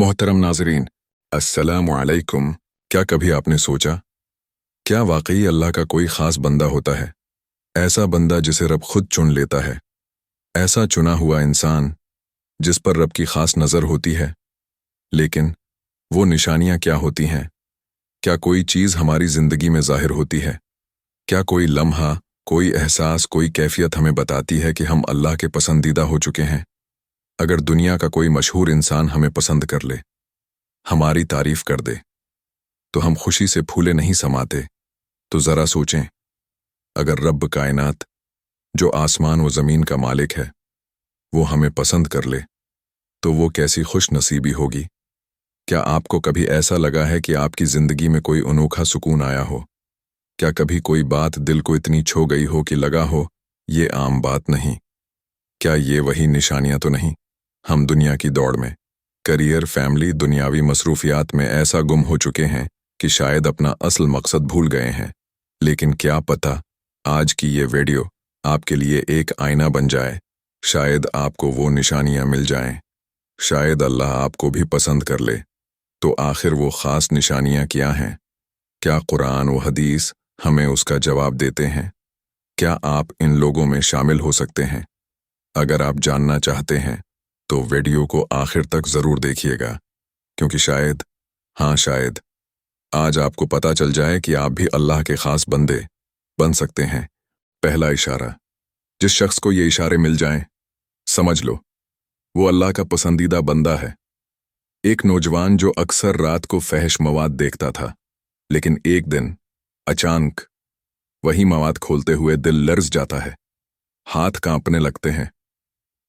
मोहतरम नाजरीन, अस्सलामु अलैकुम। क्या कभी आपने सोचा, क्या वाकई अल्लाह का कोई ख़ास बंदा होता है? ऐसा बंदा जिसे रब खुद चुन लेता है, ऐसा चुना हुआ इंसान जिस पर रब की ख़ास नज़र होती है। लेकिन वो निशानियाँ क्या होती हैं? क्या कोई चीज़ हमारी ज़िंदगी में ज़ाहिर होती है? क्या कोई लम्हा, कोई एहसास, कोई कैफियत हमें बताती है कि हम अल्लाह के पसंदीदा हो चुके हैं? अगर दुनिया का कोई मशहूर इंसान हमें पसंद कर ले, हमारी तारीफ कर दे, तो हम खुशी से फूले नहीं समाते। तो ज़रा सोचें, अगर रब कायनात, जो आसमान व ज़मीन का मालिक है, वो हमें पसंद कर ले, तो वो कैसी खुश नसीबी होगी। क्या आपको कभी ऐसा लगा है कि आपकी ज़िंदगी में कोई अनोखा सुकून आया हो? क्या कभी कोई बात दिल को इतनी छू गई हो कि लगा हो, ये आम बात नहीं? क्या ये वही निशानियां तो नहीं? हम दुनिया की दौड़ में, करियर, फैमिली, दुनियावी मसरूफियात में ऐसा गुम हो चुके हैं कि शायद अपना असल मकसद भूल गए हैं। लेकिन क्या पता, आज की ये वीडियो आपके लिए एक आईना बन जाए। शायद आपको वो निशानियां मिल जाएं। शायद अल्लाह आपको भी पसंद कर ले। तो आखिर वो ख़ास निशानियां क्या हैं? क्या कुरान व हदीस हमें उसका जवाब देते हैं? क्या आप इन लोगों में शामिल हो सकते हैं? अगर आप जानना चाहते हैं तो वीडियो को आखिर तक ज़रूर देखिएगा, क्योंकि शायद, हाँ शायद, आज आपको पता चल जाए कि आप भी अल्लाह के ख़ास बंदे बन सकते हैं। पहला इशारा। जिस शख्स को ये इशारे मिल जाएं, समझ लो वो अल्लाह का पसंदीदा बंदा है। एक नौजवान जो अक्सर रात को फहश मवाद देखता था, लेकिन एक दिन अचानक वही मवाद खोलते हुए दिल लर्ज़ जाता है, हाथ कांपने लगते हैं,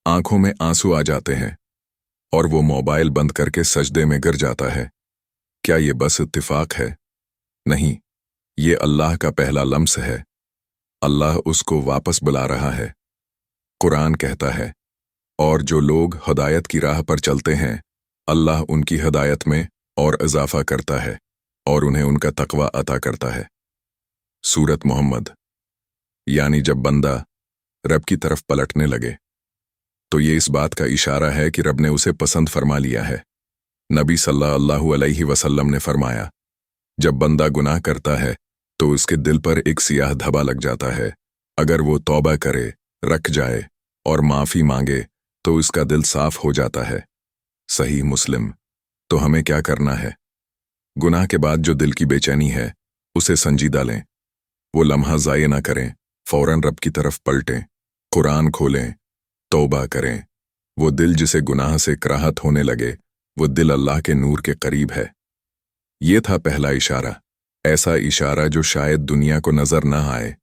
आंखों में आंसू आ जाते हैं और वो मोबाइल बंद करके सजदे में गिर जाता है। क्या ये बस इत्तिफाक है? नहीं, ये अल्लाह का पहला लम्स है। अल्लाह उसको वापस बुला रहा है। कुरान कहता है, और जो लोग हिदायत की राह पर चलते हैं, अल्लाह उनकी हिदायत में और इजाफा करता है और उन्हें उनका तकवा अता करता है। सूरत मोहम्मद। यानी जब बंदा रब की तरफ पलटने लगे, तो ये इस बात का इशारा है कि रब ने उसे पसंद फरमा लिया है। नबी सल्लल्लाहु अलैहि वसल्लम ने फरमाया, जब बंदा गुनाह करता है तो उसके दिल पर एक सियाह धब्बा लग जाता है। अगर वो तौबा करे, रख जाए और माफ़ी मांगे तो उसका दिल साफ हो जाता है। सही मुस्लिम। तो हमें क्या करना है? गुनाह के बाद जो दिल की बेचैनी है, उसे संजीदा लें। वो लम्हा ज़ाये ना करें, फ़ौरन रब की तरफ पलटें, कुरान खोलें, तौबा करें। वो दिल जिसे गुनाह से कराहत होने लगे, वो दिल अल्लाह के नूर के करीब है। ये था पहला इशारा। ऐसा इशारा जो शायद दुनिया को नजर ना आए,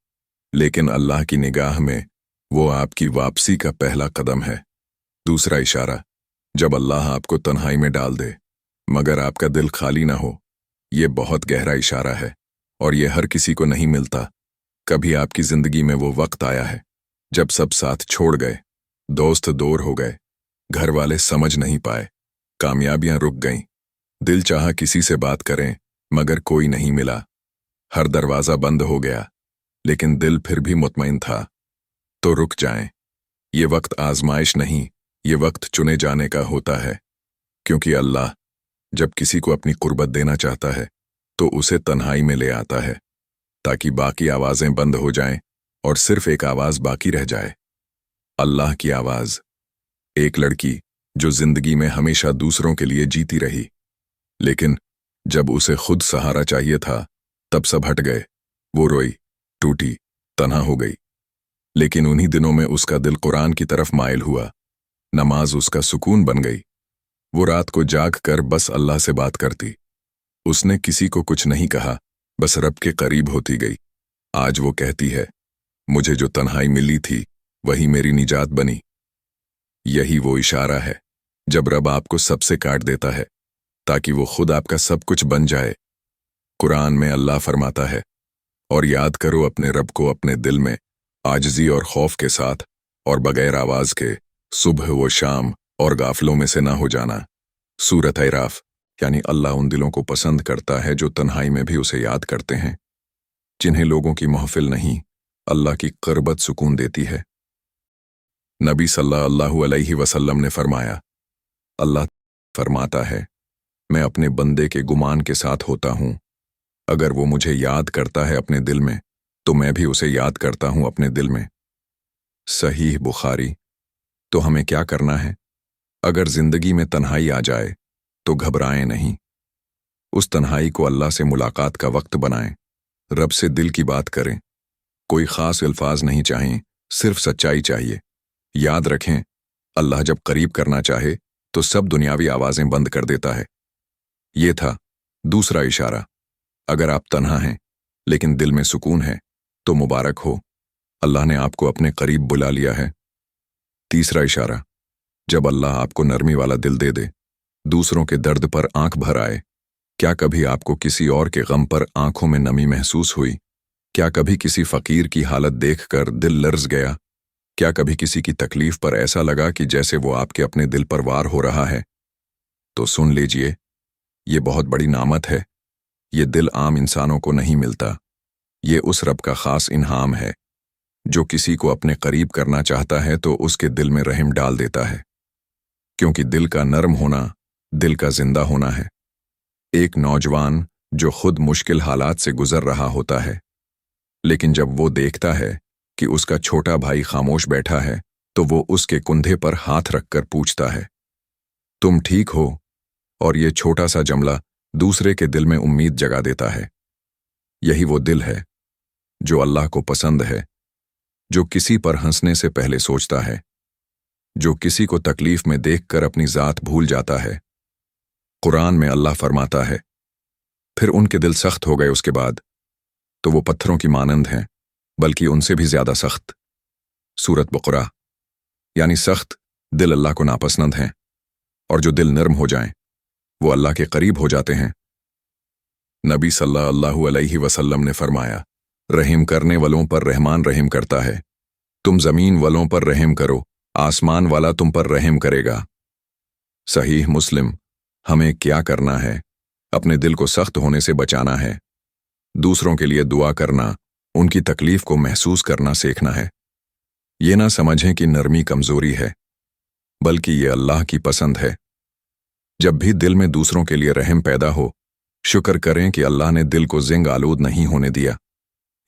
लेकिन अल्लाह की निगाह में वो आपकी वापसी का पहला कदम है। दूसरा इशारा। जब अल्लाह आपको तन्हाई में डाल दे, मगर आपका दिल खाली ना हो। ये बहुत गहरा इशारा है और ये हर किसी को नहीं मिलता। कभी आपकी जिंदगी में वो वक्त आया है जब सब साथ छोड़ गए, दोस्त दूर हो गए, घर वाले समझ नहीं पाए, कामयाबियां रुक गईं, दिल चाहा किसी से बात करें मगर कोई नहीं मिला, हर दरवाज़ा बंद हो गया, लेकिन दिल फिर भी मुतमईन था। तो रुक जाएं। ये वक्त आजमाइश नहीं, ये वक्त चुने जाने का होता है। क्योंकि अल्लाह जब किसी को अपनी कुर्बत देना चाहता है तो उसे तन्हाई में ले आता है, ताकि बाकी आवाज़ें बंद हो जाएं और सिर्फ एक आवाज़ बाकी रह जाए। अल्लाह की आवाज़। एक लड़की जो जिंदगी में हमेशा दूसरों के लिए जीती रही, लेकिन जब उसे खुद सहारा चाहिए था, तब सब हट गए। वो रोई, टूटी, तन्हा हो गई। लेकिन उन्हीं दिनों में उसका दिल कुरान की तरफ माइल हुआ। नमाज उसका सुकून बन गई। वो रात को जाग कर बस अल्लाह से बात करती। उसने किसी को कुछ नहीं कहा, बस रब के करीब होती गई। आज वो कहती है, मुझे जो तन्हाई मिली थी वही मेरी निजात बनी। यही वो इशारा है जब रब आपको सबसे काट देता है ताकि वो खुद आपका सब कुछ बन जाए। कुरान में अल्लाह फरमाता है, और याद करो अपने रब को अपने दिल में आजिज़ी और खौफ के साथ और बगैर आवाज़ के, सुबह व शाम और गाफलों में से ना हो जाना। सूरत अराफ। यानी अल्लाह उन दिलों को पसंद करता है जो तन्हाई में भी उसे याद करते हैं, जिन्हें लोगों की महफिल नहीं, अल्लाह की क़ुर्बत सुकून देती है। नबी सल्लल्लाहु अलैहि वसल्लम ने फरमाया, अल्लाह फरमाता है, मैं अपने बंदे के गुमान के साथ होता हूँ। अगर वो मुझे याद करता है अपने दिल में, तो मैं भी उसे याद करता हूँ अपने दिल में। सहीह बुखारी। तो हमें क्या करना है? अगर जिंदगी में तन्हाई आ जाए तो घबराएं नहीं। उस तन्हाई को अल्लाह से मुलाकात का वक्त बनाएं। रब से दिल की बात करें। कोई खास अल्फाज नहीं चाहिए, सिर्फ सच्चाई चाहिए। याद रखें, अल्लाह जब करीब करना चाहे तो सब दुनियावी आवाजें बंद कर देता है। ये था दूसरा इशारा। अगर आप तन्हा हैं लेकिन दिल में सुकून है तो मुबारक हो, अल्लाह ने आपको अपने करीब बुला लिया है। तीसरा इशारा, जब अल्लाह आपको नरमी वाला दिल दे दे, दूसरों के दर्द पर आंख भर आए। क्या कभी आपको किसी और के गम पर आंखों में नमी महसूस हुई? क्या कभी किसी फकीर की हालत देखकर दिल लर्ज गया? क्या कभी किसी की तकलीफ पर ऐसा लगा कि जैसे वो आपके अपने दिल पर वार हो रहा है? तो सुन लीजिए, ये बहुत बड़ी नामत है। ये दिल आम इंसानों को नहीं मिलता। ये उस रब का खास इन्हाम है जो किसी को अपने करीब करना चाहता है तो उसके दिल में रहम डाल देता है। क्योंकि दिल का नरम होना दिल का जिंदा होना है। एक नौजवान जो खुद मुश्किल हालात से गुजर रहा होता है, लेकिन जब वो देखता है कि उसका छोटा भाई खामोश बैठा है तो वो उसके कंधे पर हाथ रखकर पूछता है, तुम ठीक हो? और ये छोटा सा जुमला दूसरे के दिल में उम्मीद जगा देता है। यही वो दिल है जो अल्लाह को पसंद है, जो किसी पर हंसने से पहले सोचता है, जो किसी को तकलीफ में देखकर अपनी जात भूल जाता है। कुरान में अल्लाह फरमाता है, फिर उनके दिल सख्त हो गए उसके बाद तो वो पत्थरों की मानंद हैं, बल्कि उनसे भी ज्यादा सख्त। सूरत बकरा। यानी सख्त दिल अल्लाह को नापसंद हैं, और जो दिल नरम हो जाएं वो अल्लाह के करीब हो जाते हैं। नबी सल्लल्लाहु अलैहि वसल्लम ने फरमाया, रहम करने वालों पर रहमान रहम करता है। तुम जमीन वालों पर रहम करो, आसमान वाला तुम पर रहम करेगा। सहीह मुस्लिम। हमें क्या करना है? अपने दिल को सख्त होने से बचाना है। दूसरों के लिए दुआ करना, उनकी तकलीफ को महसूस करना सीखना है। ये ना समझें कि नरमी कमजोरी है, बल्कि ये अल्लाह की पसंद है। जब भी दिल में दूसरों के लिए रहम पैदा हो, शुक्र करें कि अल्लाह ने दिल को जिंग आलूद नहीं होने दिया।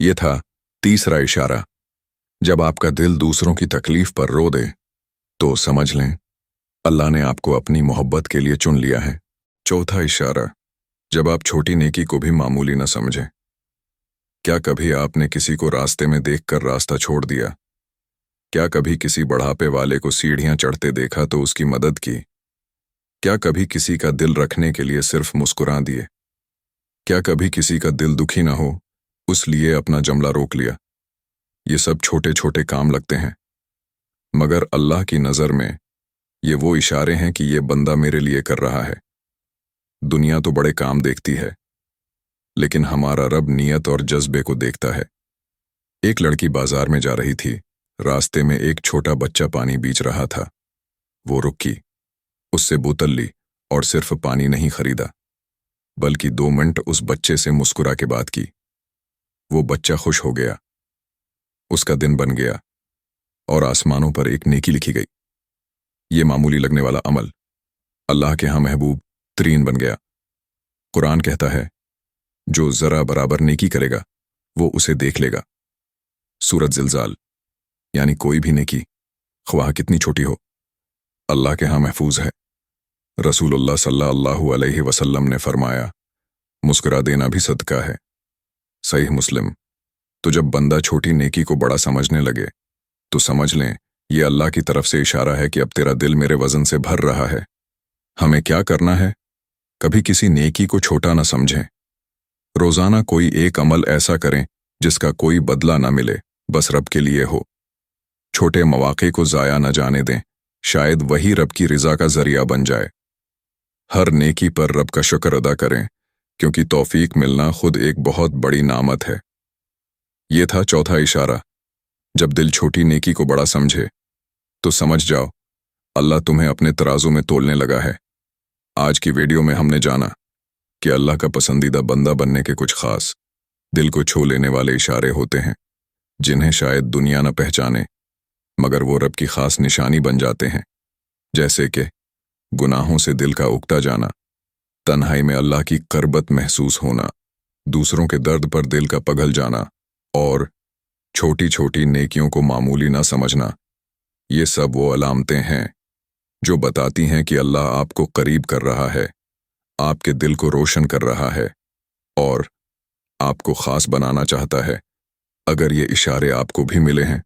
ये था तीसरा इशारा। जब आपका दिल दूसरों की तकलीफ पर रो दे तो समझ लें अल्लाह ने आपको अपनी मोहब्बत के लिए चुन लिया है। चौथा इशारा, जब आप छोटी नेकी को भी मामूली न समझें। क्या कभी आपने किसी को रास्ते में देखकर रास्ता छोड़ दिया? क्या कभी किसी बढ़ापे वाले को सीढ़ियां चढ़ते देखा तो उसकी मदद की? क्या कभी किसी का दिल रखने के लिए सिर्फ मुस्कुरा दिए? क्या कभी किसी का दिल दुखी ना हो उस लिए अपना जमला रोक लिया? ये सब छोटे छोटे काम लगते हैं, मगर अल्लाह की नज़र में ये वो इशारे हैं कि ये बंदा मेरे लिए कर रहा है। दुनिया तो बड़े काम देखती है, लेकिन हमारा रब नियत और जज्बे को देखता है। एक लड़की बाजार में जा रही थी। रास्ते में एक छोटा बच्चा पानी बीच रहा था। वो रुकी, उससे बोतल ली और सिर्फ पानी नहीं खरीदा, बल्कि 2 मिनट उस बच्चे से मुस्कुरा के बात की। वो बच्चा खुश हो गया, उसका दिन बन गया और आसमानों पर एक नेकी लिखी गई। ये मामूली लगने वाला अमल अल्लाह के यहाँ महबूब तरीन बन गया। कुरान कहता है, जो जरा बराबर नेकी करेगा वो उसे देख लेगा। सूरत ज़िलज़ाल। यानी कोई भी नेकी, ख्वाह कितनी छोटी हो, अल्लाह के यहाँ महफूज है। रसूलुल्लाह सल्लल्लाहु अलैहि वसल्लम ने फरमाया, मुस्कुरा देना भी सदका है। सहीह मुस्लिम। तो जब बंदा छोटी नेकी को बड़ा समझने लगे तो समझ लें ये अल्लाह की तरफ से इशारा है कि अब तेरा दिल मेरे वजन से भर रहा है। हमें क्या करना है? कभी किसी नेकी को छोटा न समझें। रोजाना कोई एक अमल ऐसा करें जिसका कोई बदला न मिले, बस रब के लिए हो। छोटे मौके को जाया न जाने दें, शायद वही रब की रिजा का जरिया बन जाए। हर नेकी पर रब का शुक्र अदा करें, क्योंकि तौफीक मिलना खुद एक बहुत बड़ी नामत है। ये था चौथा इशारा। जब दिल छोटी नेकी को बड़ा समझे तो समझ जाओ अल्लाह तुम्हें अपने तराजू में तोलने लगा है। आज की वीडियो में हमने जाना कि अल्लाह का पसंदीदा बंदा बनने के कुछ खास दिल को छू लेने वाले इशारे होते हैं, जिन्हें शायद दुनिया न पहचाने, मगर वो रब की खास निशानी बन जाते हैं। जैसे कि गुनाहों से दिल का उगता जाना, तन्हाई में अल्लाह की क़रबत महसूस होना, दूसरों के दर्द पर दिल का पिघल जाना और छोटी छोटी नेकियों को मामूली ना समझना, ये सब वो अलामतें हैं जो बताती हैं कि अल्लाह आपको करीब कर रहा है, आपके दिल को रोशन कर रहा है और आपको ख़ास बनाना चाहता है। अगर ये इशारे आपको भी मिले हैं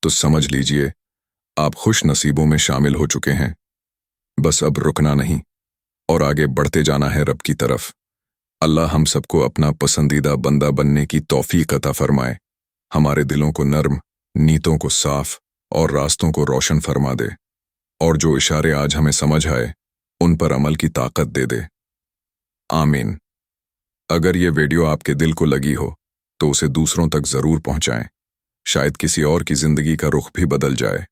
तो समझ लीजिए आप खुश नसीबों में शामिल हो चुके हैं। बस अब रुकना नहीं और आगे बढ़ते जाना है रब की तरफ। अल्लाह हम सबको अपना पसंदीदा बंदा बनने की तौफीक अता फरमाए, हमारे दिलों को नर्म, नीतों को साफ और रास्तों को रोशन फरमा दे, और जो इशारे आज हमें समझ आए उन पर अमल की ताकत दे दे। आमीन। अगर ये वीडियो आपके दिल को लगी हो तो उसे दूसरों तक ज़रूर पहुंचाएं, शायद किसी और की ज़िंदगी का रुख भी बदल जाए।